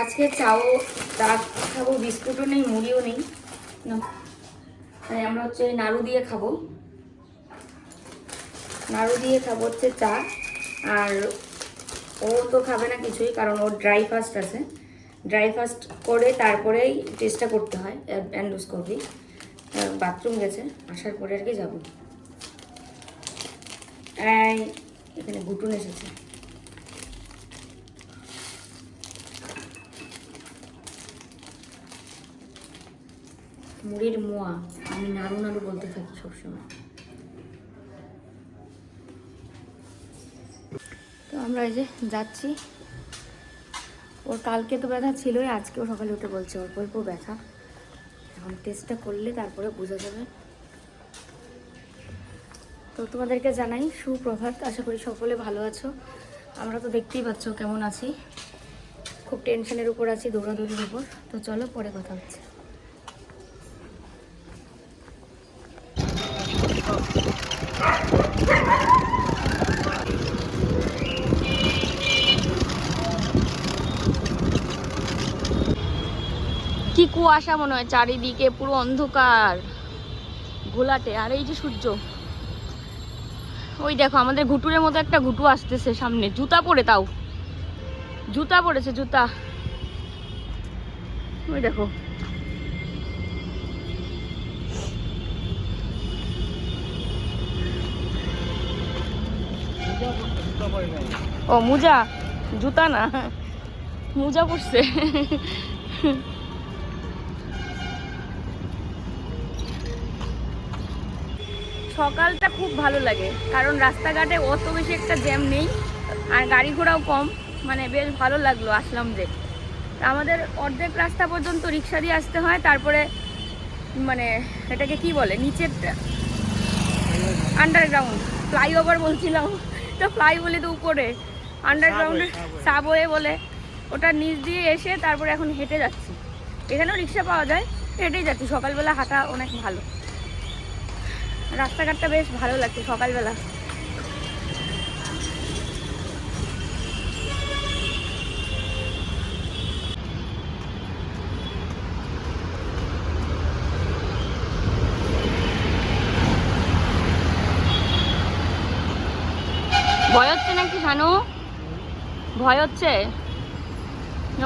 আজকে চাও চা খাবো, বিস্কুটও নেই, মুড়িও নেই না, তাই আমরা হচ্ছে নাড়ু দিয়ে খাবো। নাড়ু দিয়ে খাবো হচ্ছে চা। আর ও তো খাবে না কিছুই, কারণ ওর ড্রাই ফাস্ট আছে। ড্রাই ফাস্ট করে তারপরেই টেস্টটা করতে হয় এন্ডোস্কোপি। বাথরুম গেছে, আসার পরে আর কি যাবো। এখানে গুটুন এসেছে। মুড়ির মোয়া, আমি নাড়ু নাড়ু বলতে থাকি সবসময়। তো আমরা এই যে যাচ্ছি। ওর কালকে তো ব্যথা ছিলই, আজকেও সকালে উঠে বলছে অল্প অল্প ব্যথা। এখন টেস্টটা করলে তারপরে বোঝা যাবে। তো তোমাদেরকে জানাই সুপ্রভাত, আশা করি সকলে ভালো আছো। আমরা তো দেখতেই পাচ্ছ কেমন আছি, খুব টেনশনের উপর আছি, দৌড়াদৌড়ির উপর। তো চলো পরে কথা হচ্ছে। কি কুয়াশা মনে হয়, চারিদিকে পুরো অন্ধকার ঘোলাটে। আর এই যে সূর্য, ওই দেখো আমাদের ঘুটুরের মতো একটা ঘুটু আসতেছে সামনে, জুতা পরে, তাও জুতা পরেছে, জুতা। ওই দেখো ও মোজা, জুতা না, মোজা পরছে। সকালটা খুব ভালো লাগে, কারণ রাস্তাঘাটে অত বেশি একটা জ্যাম নেই, আর গাড়ি ঘোড়াও কম। মানে বেশ ভালো লাগলো আসলাম যে। আমাদের অর্ধেক রাস্তা পর্যন্ত রিক্সা দিয়ে আসতে হয়, তারপরে মানে এটাকে কি বলে, নিচের আন্ডারগ্রাউন্ড, ফ্লাইওভার বলছিলাম তো, ফ্লাই বলে তো উপরে, আন্ডারগ্রাউন্ডে সাবওয়ে বলে, ওটা নিচ দিয়ে এসে তারপরে এখন হেঁটে যাচ্ছি। এখানেও রিক্সা পাওয়া যায়, হেঁটেই যাচ্ছি। সকালবেলা হাঁটা অনেক ভালো, রাস্তাঘাটটা বেশ ভালো লাগছে সকালবেলা। ভয় হচ্ছে নাকি শানু? ভয় হচ্ছে,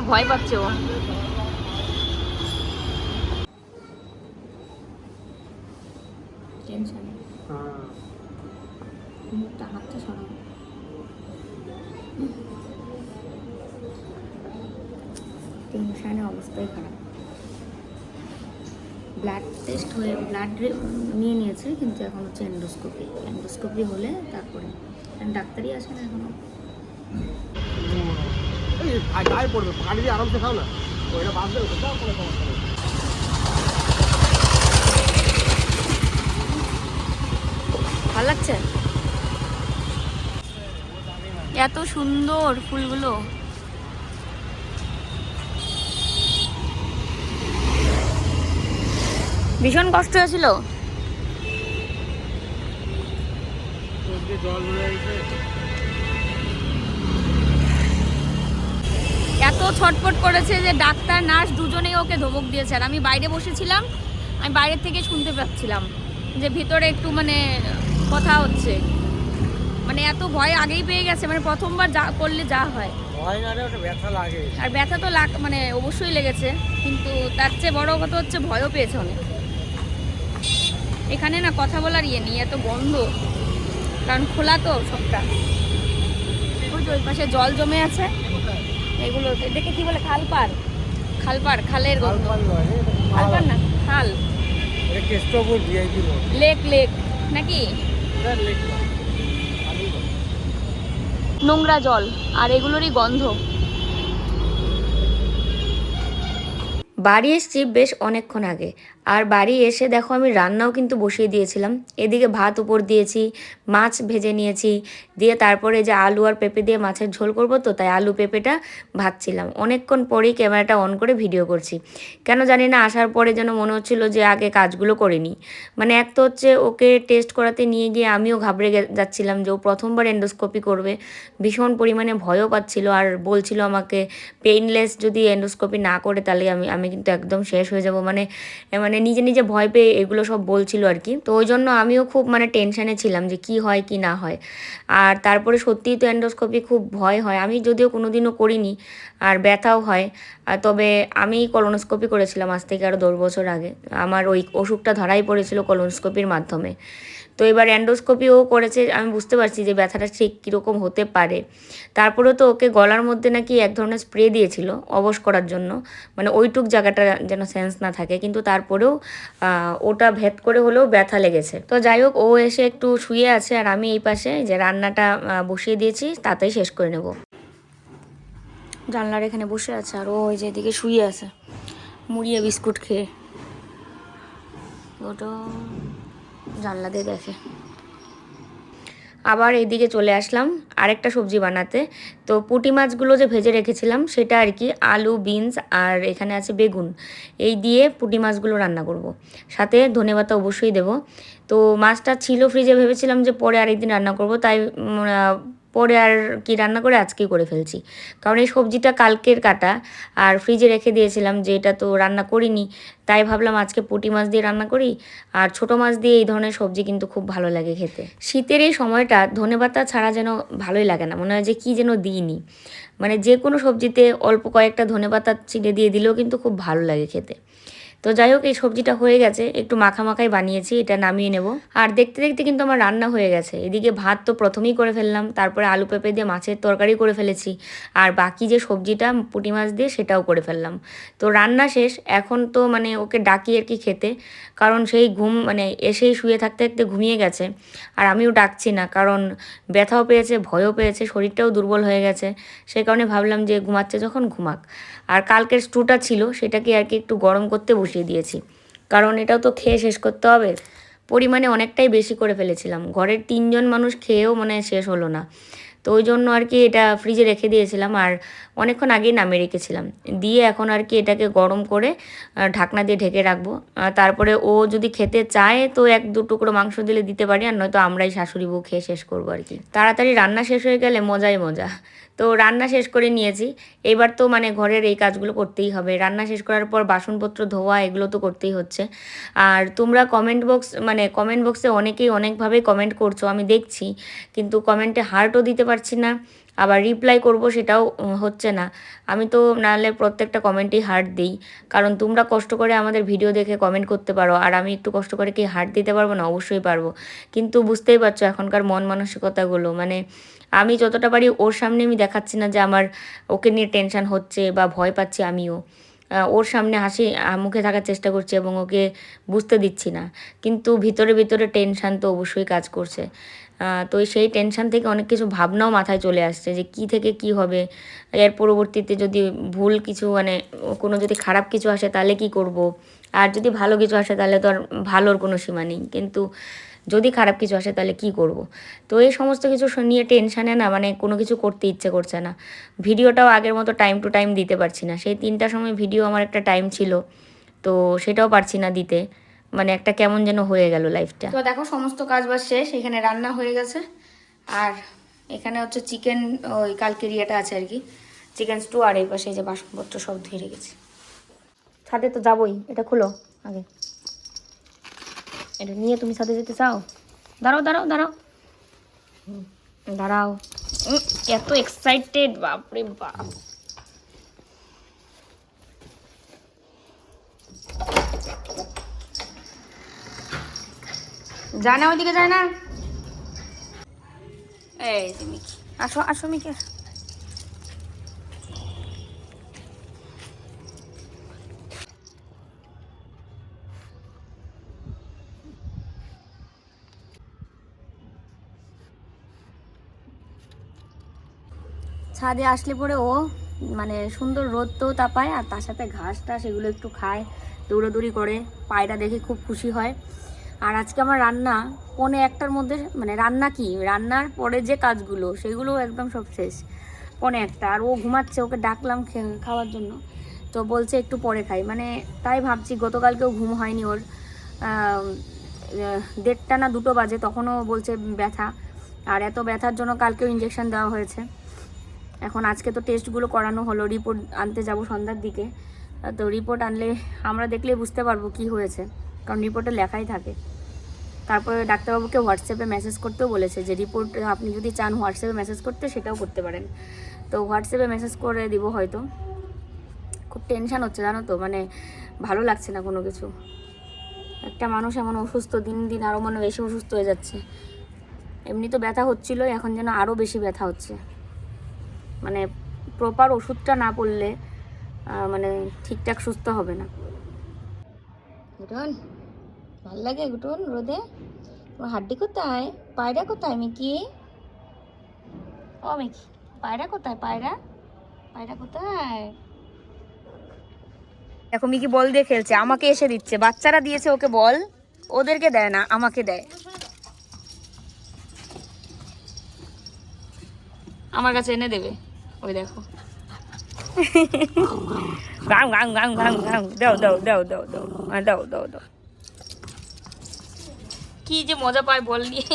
ভয় পাচ্ছে ও। টেনশন, মুখটা হাতটা সরাও। টেনশনে অবস্থাই খারাপ। ব্লাড টেস্ট হয়ে ব্লাড নিয়ে নিয়েছে, কিন্তু এখন হচ্ছে এন্ডোস্কোপি। এন্ডোস্কোপি হলে তারপরে, ডাক্তারই আসে না এখনো। গায়ে পড়বে, পানি দিয়ে আরামসে খাও না, ওইটা বাঁধবে। ভালো লাগছে, এত সুন্দর ফুলগুলো। ভীষণ কষ্ট হয়েছিল। এত ছটফট করেছে যে ডাক্তার নার্স দুজনেই ওকে ধমক দিয়েছে। আর আমি বাইরে বসেছিলাম, আমি বাইরের থেকে শুনতে পাচ্ছিলাম যে ভিতরে একটু মানে কথা হচ্ছে। মানে এত ভয় আগেই পেয়ে গেছে, মানে প্রথমবার যা করলে যা হয়, ভয় না রে, ওটা ব্যথা লাগে। আর ব্যথা তো মানে অবশ্যই লেগেছে, কিন্তু তার চেয়ে বড় কথা হচ্ছে ভয়ও পেয়েছে অনেক। এখানে না কথা বলার ইয়ে নেই, এত গন্ধ, কারণ খোলা তো সবটা। ওই যে ওই পাশে জল জমে আছে, এগুলো দেখে কি বলে, খালপার, খালপার, খালের গন্ধ। খালপার না, খাল, লেক, লেক নাকি, নোংরা জল, আর এগুলোরই গন্ধ। বাড়ি এসেছি বেশ অনেকক্ষণ আগে, আর বাড়ি এসে দেখো আমি রান্নাও কিন্তু বসিয়ে দিয়েছিলাম। এদিকে ভাত উপর দিয়েছি, মাছ ভেজে নিয়েছি, দিয়ে তারপরে যে আলু আর পেঁপে দিয়ে মাছের ঝোল করবো, তো তাই আলু পেঁপেটা ভাজছিলাম। অনেকক্ষণ পরেই ক্যামেরাটা অন করে ভিডিও করছি। কেন জানি না, আসার পরে যেন মনে হচ্ছিল যে আগে কাজগুলো করে নিই। মানে এক তো হচ্ছে ওকে টেস্ট করাতে নিয়ে গিয়ে আমিও ঘাবড়ে যাচ্ছিলাম যে ও প্রথমবার এন্ডোস্কোপি করবে, ভীষণ পরিমাণে ভয়ও পাচ্ছিল আর বলছিল আমাকে পেইনলেস যদি এন্ডোস্কোপি না করে তাহলে আমি আমি কিন্তু একদম শেষ হয়ে যাব। মানে মানে নিজে নিজে ভয় পেয়ে এগুলো সব বলছিল আর কি। তো ওই জন্য আমিও খুব মানে টেনশানে ছিলাম যে কি হয় কি না হয়। আর তারপরে সত্যিই তো এন্ডোস্কোপি খুব ভয় হয়, আমি যদিও কোনো দিনও করিনি, আর ব্যথাও হয়। তবে আমি কলোনোস্কোপি করেছিলাম আজ থেকে আরও 10 বছর আগে। আমার ওই অসুখটা ধরাই পড়েছিল কলোনোস্কোপির মাধ্যমে। তো এবার এন্ডোস্কোপিও করেছে, আমি বুঝতে পারছি যে ব্যথাটা ঠিক কীরকম হতে পারে। তারপরেও তো ওকে গলার মধ্যে নাকি এক ধরনের স্প্রে দিয়েছিল অবশ করার জন্য, মানে ওইটুক জায়গাটা যেন সেন্স না থাকে, কিন্তু তারপরেও ওটা ভেদ করে হলেও ব্যথা লেগেছে। তো যাই হোক, ও এসে একটু শুয়ে আছে আর আমি এই পাশে যে রান্নাটা বসিয়ে দিয়েছি তাতেই শেষ করে নেব। জানলার এখানে বসে আছে আর ও ওই যে এদিকে শুয়ে আছে মুড়িয়ে বিস্কুট খেয়ে। ওটা জানলা দিয়ে দেখে। আবার এইদিকে চলে আসলাম আরেকটা সবজি বানাতে। তো পুঁটি মাছগুলো যে ভেজে রেখেছিলাম সেটা আর কি, আলু, বিনস আর এখানে আছে বেগুন, এই দিয়ে পুঁটি মাছগুলো রান্না করব। সাথে ধনেপাতা অবশ্যই দেব। তো মাছটা ছিল ফ্রিজে, ভেবেছিলাম যে পরে আরেকদিন রান্না করব, তাই পরে আর কি রান্না করে আজকেই করে ফেলছি। কারণ এই সবজিটা কালকের কাটা আর ফ্রিজে রেখে দিয়েছিলাম, যে এটা তো রান্না করিনি, তাই ভাবলাম আজকে পুঁটি মাছ দিয়ে রান্না করি। আর ছোটো মাছ দিয়ে এই ধরনের সবজি কিন্তু খুব ভালো লাগে খেতে। শীতের এই সময়টা ধনেপাতা ছাড়া যেন ভালোই লাগে না, মনে হয় যে কী যেন দিইনি। মানে যে কোনো সবজিতে অল্প কয়েকটা ধনেপাতা চিড়ে দিয়ে দিলেও কিন্তু খুব ভালো লাগে খেতে। তো যাই হোক, এই সবজিটা হয়ে গেছে, একটু মাখামাখাই বানিয়েছি, এটা নামিয়ে নেব। আর দেখতে দেখতে কিন্তু আমার রান্না হয়ে গেছে। এদিকে ভাত তো প্রথমেই করে ফেললাম, তারপরে আলু পেঁপে দিয়ে মাছের তরকারি করে ফেলেছি, আর বাকি যে সবজিটা পুঁটি মাছ দিয়ে সেটাও করে ফেললাম। তো রান্না শেষ, এখন তো মানে ওকে ডাকি আর কি খেতে, কারণ সেই ঘুম মানে এসেই শুয়ে থাকতে থাকতে ঘুমিয়ে গেছে। আর আমিও ডাকছি না, কারণ ব্যথাও পেয়েছে, ভয়ও পেয়েছে, শরীরটাও দুর্বল হয়ে গেছে। সেই কারণে ভাবলাম যে ঘুমাচ্ছে যখন ঘুমাক। আর কালকের স্টুটা ছিল সেটাকে আর কি একটু গরম করতে বসিয়ে দিয়েছি, কারণ এটাও তো খেয়ে শেষ করতে হবে। পরিমাণে অনেকটাই বেশি করে ফেলেছিলাম, ঘরের 3জন মানুষ খেয়েও মানে শেষ হলো না। তো ওই জন্য আর কি এটা ফ্রিজে রেখে দিয়েছিলাম, আর অনেকক্ষণ আগেই নামিয়ে রেখেছিলাম। দিয়ে এখন আর কি এটাকে গরম করে ঢাকনা দিয়ে ঢেকে রাখবো। তারপরে ও যদি খেতে চায় তো 1-2 টুকরো মাংস দিলে দিতে পারি, আর নয়তো আমরাই শাশুড়ি বউ খেয়ে শেষ করবো আর কি। তাড়াতাড়ি রান্না শেষ হয়ে গেলে মজাই মজা। তো রান্না শেষ করে নিয়েছি, এবার তো মানে ঘরের এই কাজগুলো করতেই হবে। রান্না শেষ করার পর বাসনপত্র ধোয়া এগুলো তো করতেই হচ্ছে। আর তোমরা কমেন্ট বক্সে অনেকেই অনেকভাবে কমেন্ট করছো, আমি দেখছি, কিন্তু কমেন্টে হার্টও দিতে পারছি না, আবার রিপ্লাই করব সেটাও হচ্ছে না। আমি তো নাহলে প্রত্যেকটা কমেন্টেই হার্ট দিই, কারণ তোমরা কষ্ট করে আমাদের ভিডিও দেখে কমেন্ট করতে পারো, আর আমি একটু কষ্ট করে কি হার্ট দিতে পারবো না? অবশ্যই পারবো। কিন্তু বুঝতেই পারছো এখনকার মন মানসিকতাগুলো, মানে আমি যতটা পারি ওর সামনে আমি দেখাচ্ছি না যে আমার ওকে নিয়ে টেনশন হচ্ছে বা ভয় পাচ্ছি আমিও। ওর সামনে হাসি মুখে থাকার চেষ্টা করছি এবং ওকে বুঝতে দিচ্ছি না, কিন্তু ভিতরে ভিতরে টেনশান তো অবশ্যই কাজ করছে। তো সেই টেনশান থেকে অনেক কিছু ভাবনাও মাথায় চলে আসছে যে কী থেকে কী হবে, এর পরবর্তীতে যদি ভুল কিছু মানে কোনো যদি খারাপ কিছু আসে তাহলে কি করব, আর যদি ভালো কিছু আসে তাহলে তো আর ভালোর কোনো সীমা নেই, কিন্তু যদি খারাপ কিছু আসে তাহলে কি করব। তো এই সমস্ত কিছু নিয়ে টেনশানে না মানে কোনো কিছু করতে ইচ্ছে করছে না। ভিডিওটাও আগের মতো টাইম টু টাইম দিতে পারছি না। সেই 3টার সময় ভিডিও আমার একটা টাইম ছিল, তো সেটাও পারছি না দিতে। মানে একটা কেমন যেন হয়ে গেল লাইফটা। তো দেখো সমস্ত কাজ বাজ শেষ, এখানে রান্না হয়ে গেছে, আর এখানে হচ্ছে চিকেন, ওই কালকের ইয়েটা আছে আর কি, চিকেন স্টু, আর এই পাশে যে বাসনপত্র সব ধুয়ে রেখেছি। ছাদে তো যাবোই, এটা খুলো আগে, এটা নিয়ে তুমি ছাদে যেতে চাও? দাঁড়াও দাঁড়াও দাঁড়াও দাঁড়াও, এত এক্সাইটেড, বাপরে বাপ। যায় না ওইদিকে, যায় না। এই তুমি আসো আসো মিকি, ছাদে আসলে পরে ও মানে সুন্দর রোদ তো তাপায়, আর তার সাথে ঘাসটা সেগুলো একটু খায়, দৌড়াদৌড়ি করে, পায়রা দেখে খুব খুশি হয়। আর আজকে আমার রান্না 1:45টার মধ্যে, মানে রান্না কি, রান্নার পরে যে কাজগুলো সেগুলো একদম সব শেষ 1:45, আর ও ঘুমাচ্ছে, ওকে ডাকলাম খাওয়ার জন্য, তো বলছে একটু পরে খাই। মানে তাই ভাবছি, গতকালকেও ঘুম হয়নি ওর, 1:30 না 2টো বাজে, তখনও বলছে ব্যথা, আর এত ব্যথার জন্য কালকেও ইঞ্জেকশন দেওয়া হয়েছে। এখন আজকে তো টেস্টগুলো করানো হলো, রিপোর্ট আনতে যাব সন্ধ্যার দিকে, তো রিপোর্ট আনলে আমরা দেখলে বুঝতে পারবো কি হয়েছে, কারণ রিপোর্টে লেখাই থাকে। তারপরে ডাক্তারবাবুকে হোয়াটসঅ্যাপে মেসেজ করতেও বলেছে যে রিপোর্ট আপনি যদি চান হোয়াটসঅ্যাপে মেসেজ করতে সেটাও করতে পারেন, তো হোয়াটসঅ্যাপে মেসেজ করে দিব হয়তো। খুব টেনশান হচ্ছে জানো তো, মানে ভালো লাগছে না কোনো কিছু। একটা মানুষ এমন অসুস্থ, দিন দিন আরও মানে বেশি অসুস্থ হয়ে যাচ্ছে। এমনি তো ব্যথা হচ্ছিল, এখন যেন আরও বেশি ব্যথা হচ্ছে। মানে প্রপার ওষুধটা না পড়লে মানে ঠিকঠাক সুস্থ হবে না। গুটন ভাল লাগে গুটন রোদে? তোমার হাড্ডি কোথায়? পায়রা কোথায় মিকি? ও মিকি, পায়রা কোথায়? পায়রা পায়রা কোথায়? দেখো মিকি বল দিয়ে খেলছে, আমাকে এসে দিচ্ছে। বাচ্চারা দিয়েছে ওকে বল, ওদেরকে দেয় না, আমাকে দেয়। আমার কাছে এনে দেবে, ওই দেখো। গাং গাং গাং গাং গাং, দাও দাও দাও দাও দাও দাও দাও দাও। কি যে মজা পায় বল নিয়ে।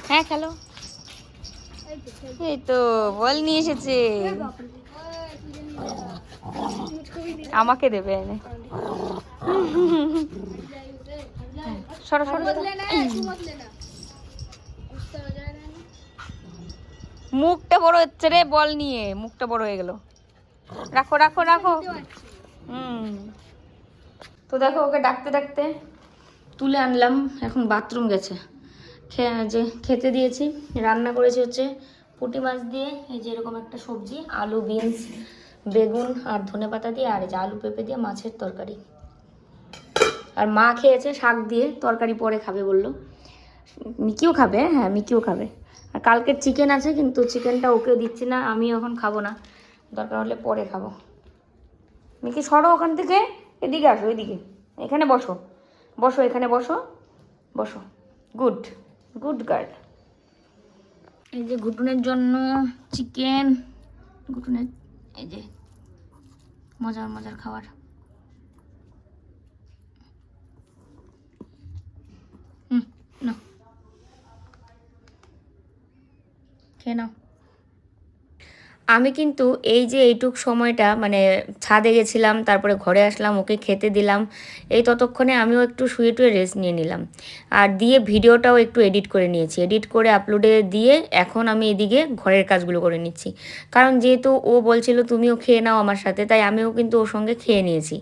হ্যাঁ খেলো। এই তো বল নিয়ে এসেছে, আমাকে দেবে এনে। সরো সরো, মুখটা বড় হচ্ছে রে, বল নিয়ে মুখটা বড় হয়ে গেল। রাখো রাখো রাখো। তো দেখো ওকে ডাকতে ডাকতে তুলে আনলাম, এখন বাথরুম গেছে। যে খেতে দিয়েছি, রান্না করেছি হচ্ছে পুঁটি মাছ দিয়ে, এই যে এরকম একটা সবজি, আলু বিনস বেগুন আর ধনেপাতা দিয়ে, আর এই যে আলু পেঁপে দিয়ে মাছের তরকারি। আর মা খেয়েছে শাক দিয়ে, তরকারি পরে খাবে বললো। মিকিও খাবে, হ্যাঁ মিকিও খাবে। আর কালকের চিকেন আছে, কিন্তু চিকেনটা ওকে দিচ্ছি না, আমি এখন খাবো না, দরকার হলে পরে খাবো। মিকি সরো ওখান থেকে, এদিকে আসো, এদিকে, এখানে বসো, বসো এখানে বসো, বসো। Good good girl. এই যে ঘুটুনের জন্য চিকেন, ঘুটুনের এই যে মজার মজার খাবার। না খেয়ে নাও। আমি কিন্তু এই যে এইটুক সময়টা মানে ছাদে গেছিলাম, তারপরে ঘরে আসলাম, ওকে খেতে দিলাম, এই ততক্ষণে আমিও একটু শুয়ে টুয়ে রেস্ট নিয়ে নিলাম, আর দিয়ে ভিডিওটাও একটু এডিট করে নিয়েছি, এডিট করে আপলোডে দিয়ে এখন আমি এদিকে ঘরের কাজগুলো করে নিচ্ছি। কারণ যেহেতু ও বলছিল তুমিও খেয়ে নাও আমার সাথে, তাই আমিও কিন্তু ওর সঙ্গে খেয়ে নিয়েছি।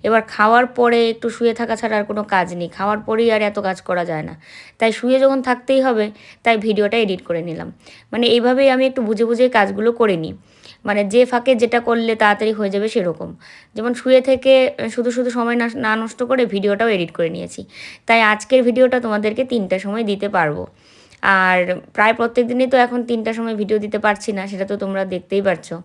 এবার খাওয়ার পরে একটু শুয়ে থাকা ছাড়া আর কোনো কাজ নেই, খাওয়ার পরেই আর এত কাজ করা যায় না, তাই শুয়ে যখন থাকতেই হবে তাই ভিডিওটা এডিট করে নিলাম। মানে এইভাবেই আমি একটু বুঝে বুঝে কাজগুলো করে নিই, মানে যে ফাঁকে যেটা করলে তাড়াতাড়ি হয়ে যাবে সেরকম। যেমন শুয়ে থেকে শুধু শুধু সময় না নষ্ট করে ভিডিওটাও এডিট করে নিয়েছি, তাই আজকের ভিডিওটা তোমাদেরকে 3টার সময় দিতে পারবো। আর প্রায় প্রত্যেক দিনই তো এখন 3টার সময় ভিডিও দিতে পারছি না, সেটা তো তোমরা দেখতেই পারছো।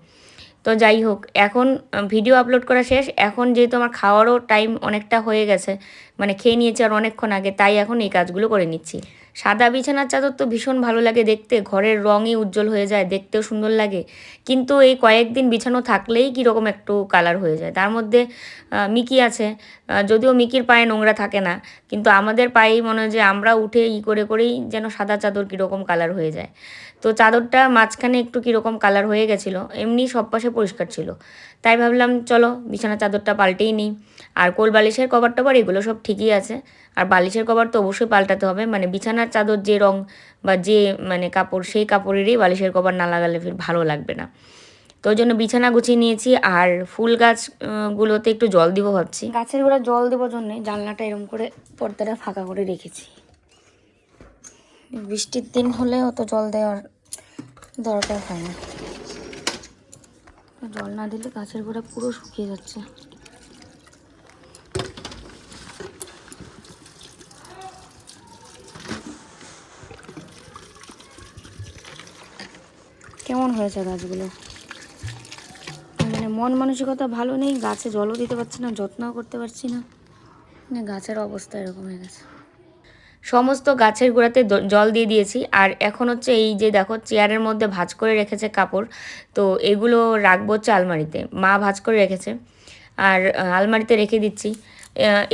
তো যাই হোক, এখন ভিডিও আপলোড করা শেষ, এখন যেহেতু আমার খাওয়ারও টাইম অনেকটা হয়ে গেছে, মানে খেয়ে নিয়েছি আর অনেকক্ষণ আগে, তাই এখন এই কাজগুলো করে নিচ্ছি। সাদা বিছানার চাদর তো ভীষণ ভালো লাগে দেখতে, ঘরের রঙই উজ্জ্বল হয়ে যায়, দেখতেও সুন্দর লাগে, কিন্তু এই কয়েকদিন বিছানো থাকলেই কীরকম একটু কালার হয়ে যায়। তার মধ্যে মিকি আছে, যদিও মিকির পায়ে নোংরা থাকে না, কিন্তু আমাদের পায়েই মনে হয় যে আমরা উঠে করেই যেন সাদা চাদর কীরকম কালার হয়ে যায়। তো চাদরটা মাঝখানে একটু কীরকম কালার হয়ে গেছিলো, এমনি সব পাশে পরিষ্কার ছিল, তাই ভাবলাম চলো বিছানার চাদরটা পাল্টেই নিই। আর কোল বালিশের কভার টভার এগুলো সব ঠিকই আছে, আর বালিশের কভার তো অবশ্যই পাল্টাতে হবে, মানে বিছানার চাদর যে রং বা যে মানে কাপড়, সেই কাপড়েরই বালিশের কভার না লাগালে ফির ভালো লাগবে না। তো ওই জন্য বিছানা গুছিয়ে নিয়েছি আর ফুল গাছ গুলোতে একটু জল দিব ভাবছি। গাছের গোড়া জল দেওয়ার জন্য জানলাটা এরকম করে পর্দাটা ফাঁকা করে রেখেছি। বৃষ্টির দিন হলে অত জল দেওয়ার দরকার হয় না, জল না দিলে গাছের গোড়া পুরো শুকিয়ে যাচ্ছে। কেমন হয়েছে গাছগুলো? মানে মন মানসিকতা ভালো নেই, গাছে জলও দিতে পারছি না, যত্নও করতে পারছি না, মানে গাছের অবস্থা এরকম হয়ে গেছে। সমস্ত গাছের গোড়াতে জল দিয়ে দিয়েছি। আর এখন হচ্ছে এই যে দেখো চেয়ারের মধ্যে ভাঁজ করে রেখেছে কাপড়, তো এগুলো রাখবো হচ্ছে আলমারিতে। মা ভাঁজ করে রেখেছে আর আলমারিতে রেখে দিচ্ছি।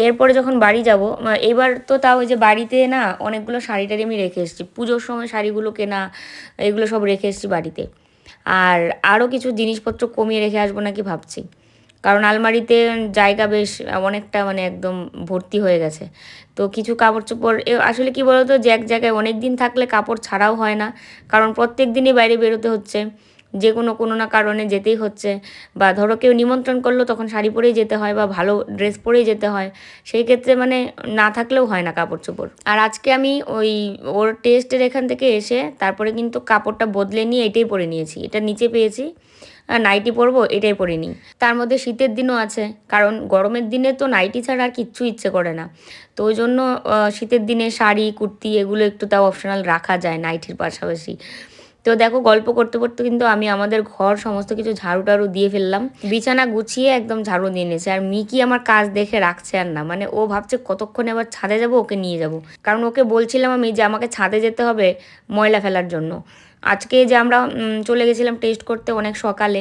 এরপরে যখন বাড়ি যাব, এবার তো তাও ওই যে বাড়িতে না অনেকগুলো শাড়ি টাড়ি আমি রেখে এসেছি, পুজোর সময় শাড়িগুলো কেনা, এগুলো সব রেখে এসেছি বাড়িতে। আর আরও কিছু জিনিসপত্র কমিয়ে রেখে আসবো নাকি ভাবছি, কারণ আলমারিতে জায়গা বেশ অনেকটা মানে একদম ভর্তি হয়ে গেছে। তো কিছু কাপড় চোপড় আসলে কি বলতো, যে এক জায়গায় অনেক দিন থাকলে কাপড় ছাড়াও হয় না, কারণ প্রত্যেক দিনই বাইরে বেরোতে হচ্ছে, যে কোনো না কারণে যেতেই হচ্ছে। বা ধরো কেউ নিমন্ত্রণ করলো তখন শাড়ি পরেই যেতে হয় বা ভালো ড্রেস পরেই যেতে হয়, সেই ক্ষেত্রে মানে না থাকলেও হয় না কাপড় চোপড়। আর আজকে আমি ওই ওর টেস্টের এখান থেকে এসে তারপরে কিন্তু কাপড়টা বদলে নিয়ে এটাই পরে নিয়েছি, এটা নিচে পেয়েছি, নাইটি পরবো এটাই পরে নিই। তার মধ্যে শীতের দিনও আছে, কারণ গরমের দিনে তো নাইটি ছাড়া আর কিচ্ছু ইচ্ছে করে না, তো ওই জন্য শীতের দিনে শাড়ি কুর্তি এগুলো একটু তাও অপশনাল রাখা যায় নাইটির পাশাপাশি। তো দেখো গল্প করতে করতে কিন্তু আমি আমাদের ঘর সমস্ত কিছু ঝাড়ু টাড়ু দিয়ে ফেললাম, বিছানা গুছিয়ে একদম ঝাড়ু দিয়ে নিয়েছে। আর মিকি আমার কাজ দেখে রাখছে আর না, মানে ও ভাবছে কতক্ষণে আবার ছাদে যাব ওকে নিয়ে যাব, কারণ ওকে বলছিলাম আমি যে আমাকে ছাদে যেতে হবে ময়লা ফেলার জন্য। আজকে যে আমরা চলে গেছিলাম টেস্ট করতে অনেক সকালে,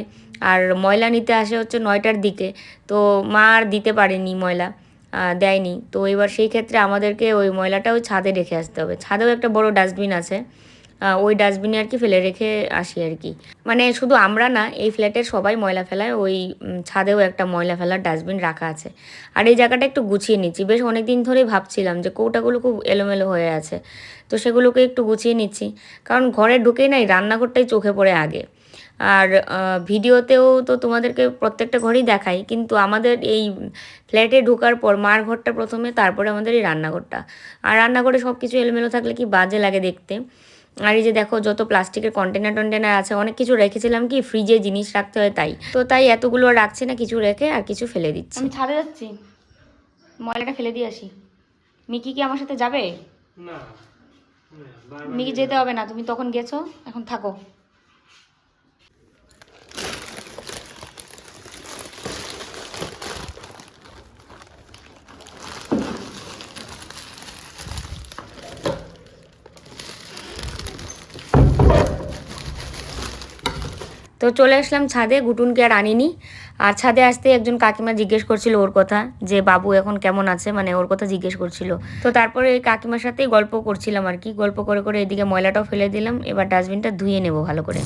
আর ময়লা নিতে আসে হচ্ছে 9টার দিকে, তো মা আর দিতে পারেনি ময়লা, দেয়নি। তো এবার সেই ক্ষেত্রে আমাদেরকে ওই ময়লাটা ওই ছাদে রেখে আসতে হবে। ছাদেও একটা বড় ডাস্টবিন আছে, ওই ডাস্টবিনে আর কি ফেলে রেখে আসি আর কি। মানে শুধু আমরা না, এই ফ্ল্যাটের সবাই ময়লা ফেলায়, ওই ছাদেও একটা ময়লা ফেলার ডাস্টবিন রাখা আছে। আর এই জায়গাটা একটু গুছিয়ে নিচ্ছি, বেশ অনেক দিন ধরেই ভাবছিলাম যে কৌটাগুলো খুব এলোমেলো হয়ে আছে, তো সেগুলোকে একটু গুছিয়ে নিচ্ছি, কারণ ঘরে ঢুকেই নাই রান্নাঘরটাই চোখে পড়ে আগে। আর ভিডিওতেও তো তোমাদেরকে প্রত্যেকটা ঘরেই দেখাই, কিন্তু আমাদের এই ফ্ল্যাটে ঢোকার পর মার ঘরটা প্রথমে, তারপরে আমাদের এই রান্নাঘরটা। আর রান্নাঘরে সব কিছু এলোমেলো থাকলে কি বাজে লাগে দেখতে। আর এই যে দেখো যত প্লাস্টিকের কন্টেনার আছে, অনেক কিছু রেখেছিলাম কি ফ্রিজে জিনিস রাখতে হয় তাই এতগুলো রাখছি না, কিছু রেখে আর কিছু ফেলে দিচ্ছি। আমি ছাদে যাচ্ছি, ময়লাটা ফেলে দিয়ে আসি। মিকি কি আমার সাথে যাবে? না, মিকি যেতে হবে না, তুমি তখন গেছো, এখন থাকো। তো চলে আসলাম ছাদে, গুটুনকে আর আনিনি। আর ছাদে আসতে একজন কাকিমা জিজ্ঞেস করছিল ওর কথা, যে বাবু এখন কেমন আছে, মানে ওর কথা জিজ্ঞেস করছিল। তো তারপরে এই কাকিমার সাথেই গল্প করছিলাম আর কি, গল্প করে করে এদিকে ময়লাটাও ফেলে দিলাম, এবার ডাস্টবিনটা ধুয়ে নেব ভালো করে।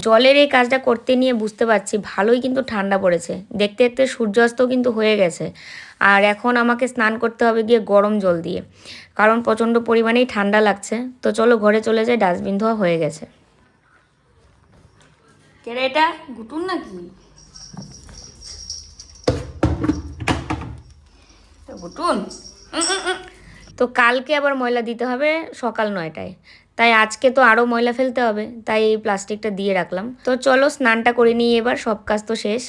জলের এই কাজটা করতে নিয়ে বুঝতে পারছি ভালোই কিন্তু ঠান্ডা পড়েছে, দেখতে দেখতে সূর্যাস্তও কিন্তু হয়ে গেছে। আর এখন আমাকে স্নান করতে হবে গিয়ে গরম জল দিয়ে, কারণ প্রচণ্ড পরিমাণেই ঠান্ডা লাগছে। তো চলো ঘরে চলে যাই, ডাস্টবিন ধোয়া হয়ে গেছে। কেরে এটা গুটুন নাকি? গুটুন। তো কালকে আবার ময়লা দিতে হবে সকাল 9টায়, তাই আজকে তো আরও ময়লা ফেলতে হবে, তাই এই প্লাস্টিকটা দিয়ে রাখলাম। তো চলো স্নানটা করে নিই, এবার সব কাজ তো শেষ।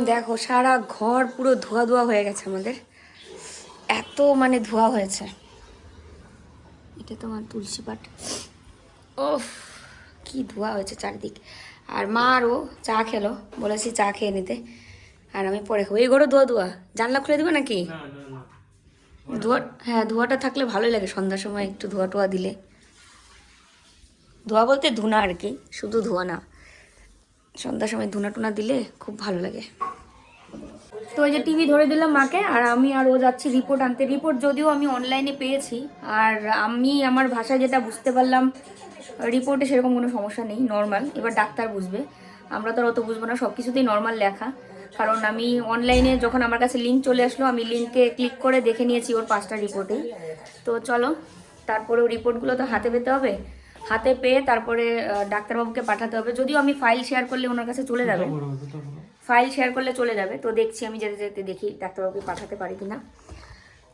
দেখো সারা ঘর পুরো ধোয়া ধোয়া হয়ে গেছে আমাদের, এত মানে ধোয়া হয়েছে। এটা তোমার তুলসী পাট। ওফ, কি ধোয়া হয়েছে চারিদিক। আর মা আরও চা খেলো, বলেছি চা খেয়ে নিতে, আর আমি পরে খাবো। এই ঘরে ধোয়া ধোয়া, জানলা খুলে দেবো নাকি? ধোয়া, হ্যাঁ ধোয়াটা থাকলে ভালোই লাগে, সন্ধ্যার সময় একটু ধোয়া টোয়া দিলে। ধোয়া বলতে ধুনা আর কি, শুধু ধোয়া না, সন্ধ্যার সময় ধুনা টুনা দিলে খুব ভালো লাগে। তো ওই যে টিভি ধরে দিলাম মাকে, আর আমি আর ও যাচ্ছি রিপোর্ট আনতে। রিপোর্ট যদিও আমি অনলাইনে পেয়েছি, আর আমি আমার ভাষায় যেটা বুঝতে পারলাম, রিপোর্টে সেরকম কোনো সমস্যা নেই, নর্মাল। এবার ডাক্তার বুঝবে, আমরা তো আর অত বুঝবো না, সব কিছুতেই নর্মাল লেখা। কারণ আমি অনলাইনে যখন আমার কাছে লিঙ্ক চলে আসলো, আমি লিঙ্কে ক্লিক করে দেখে নিয়েছি ওর 5টা রিপোর্টেই। তো চলো, তারপরে ওই রিপোর্টগুলো তো হাতে পেতে হবে, হাতে পেয়ে তারপরে ডাক্তারবাবুকে পাঠাতে হবে। যদিও আমি ফাইল শেয়ার করলে ওনার কাছে চলে যাবে, ফাইল শেয়ার করলে চলে যাবে। তো দেখছি আমি যেতে যেতে দেখি ডাক্তারবাবুকে পাঠাতে পারি কিনা।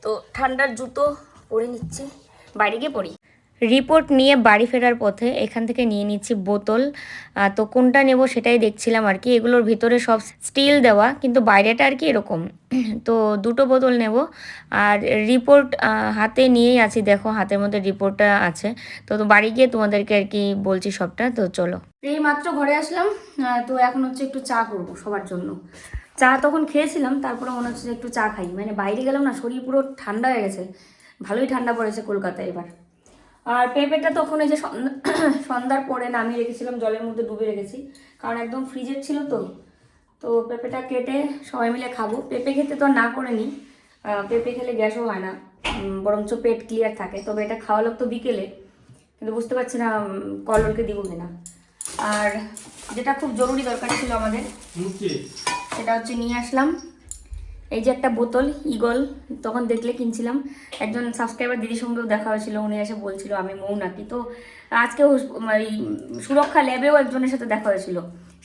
তো ঠান্ডার জুতো পরে নিচ্ছি, বাইরে গিয়ে পরি। রিপোর্ট নিয়ে বাড়ি ফেরার পথে এখান থেকে নিয়ে নিচ্ছি বোতল। তো কোনটা নেব সেটাই দেখছিলাম আর কি। এগুলোর ভিতরে সব স্টিল দেওয়া, কিন্তু বাইরেটা আর কি এরকম। তো 2টো বোতল নেব। আর রিপোর্ট হাতে নিয়েই আছি, দেখো হাতের মধ্যে রিপোর্টটা আছে। তো বাড়ি গিয়ে তোমাদেরকে আর কি বলছি সবটা। তো চলো, এই মাত্র ঘরে আসলাম। তো এখন হচ্ছে একটু চা করব সবার জন্য। চা তখন খেয়েছিলাম, তারপরে মনে হচ্ছে যে একটু চা খাই। মানে বাইরে গেলাম না, শরীর পুরো ঠান্ডা হয়ে গেছে, ভালোই ঠান্ডা পড়েছে কলকাতায় এবার। আর পেঁপেটা তখন এই যে সন্ধ্যার পরে নামিয়ে রেখেছিলাম, জলের মধ্যে ডুবে রেখেছি, কারণ একদম ফ্রিজের ছিল। তো পেঁপেটা কেটে সবাই মিলে খাবো। পেঁপে খেতে তো আর না করে নিই, পেঁপে খেলে গ্যাসও হয় না, বরঞ্চ পেট ক্লিয়ার থাকে। তবে এটা খাওয়া লাগতো বিকেলে, কিন্তু বুঝতে পারছি না কল্লোলকে দিব কিনা। আর যেটা খুব জরুরি দরকার ছিল আমাদের, সেটা হচ্ছে নিয়ে আসলাম এই যে একটা বোতল ঈগল। তখন দেখলে কিনছিলাম, একজন সাবস্ক্রাইবার দিদির সঙ্গেও দেখা হয়েছিল, উনি এসে বলছিল আমি মৌ নাকি। তো আজকে এই সুরক্ষা ল্যাবেও একজনের সাথে দেখা হয়েছিল,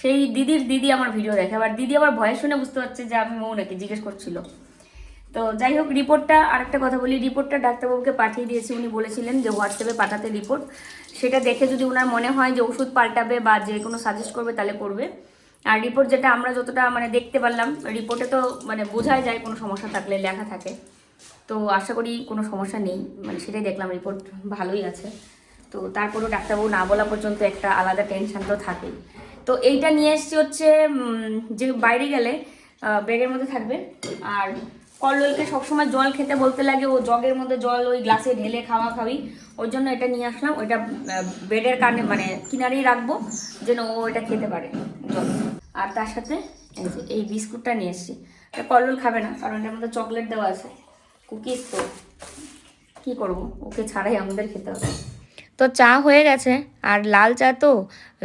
সেই দিদির দিদি আমার ভিডিও দেখে। আবার দিদি আমার ভয়েস শুনে বুঝতে পারছে যে আমি মৌ নাকি, জিজ্ঞেস করছিল। তো যাই হোক, রিপোর্টটা আরেকটা কথা বলি, রিপোর্টটা ডাক্তারবাবুকে পাঠিয়ে দিয়েছি। উনি বলেছিলেন যে হোয়াটসঅ্যাপে পাঠাতে রিপোর্ট, সেটা দেখে যদি ওনার মনে হয় যে ওষুধ পাল্টাবে বা যে কোনো সাজেস্ট করবে তাহলে করবে। আর রিপোর্ট যেটা আমরা যতটা মানে দেখতে পারলাম, রিপোর্টে তো মানে বোঝাই যায় কোনো সমস্যা থাকলে, লেখা থাকে। তো আশা করি কোনো সমস্যা নেই, মানে সেটাই দেখলাম, রিপোর্ট ভালোই আছে। তো তারপরেও ডাক্তারবাবু না বলা পর্যন্ত একটা আলাদা টেনশন তো থাকেই। তো এইটা নিয়ে এসছি হচ্ছে যে বাইরে গেলে ব্যাগের মধ্যে থাকবে। আর কল্লোলকে সবসময় জল খেতে বলতে লাগে, ও জগের মধ্যে জল ওই গ্লাসে ঢেলে খাওয়া খাবি, ওই জন্য এটা নিয়ে আসলাম। ওইটা বেডের কানে মানে কিনারেই রাখবো, যেন ও এটা খেতে পারে জল। আর তার সাথে এই বিস্কুটটা নিয়ে এসছি, এটা কল্লোল খাবে না, কারণ এটার মধ্যে চকলেট দেওয়া আছে, কুকিজ। তো কী করবো, ওকে ছাড়াই আমাদের খেতে হবে। তো চা হয়ে গেছে, আর লাল চা, তো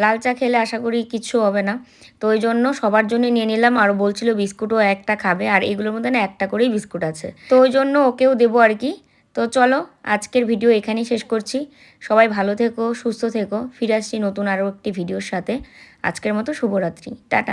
লাল চা খেলে আশা করি কিচ্ছু হবে না। তো ওই জন্য সবার জন্য নিয়ে নিলাম। আর বলছিল বিস্কুটও একটা খাবে, আর এগুলোর মধ্যে না একটা করেই বিস্কুট আছে, তো ওই জন্য ওকেও দেবো আর কি। তো চলো, আজকের ভিডিও এখানেই শেষ করছি। সবাই ভালো থেকো, সুস্থ থেকো। ফিরে আসছি নতুন আরও একটি ভিডিওর সাথে। আজকের মতো শুভরাত্রি, টাটা।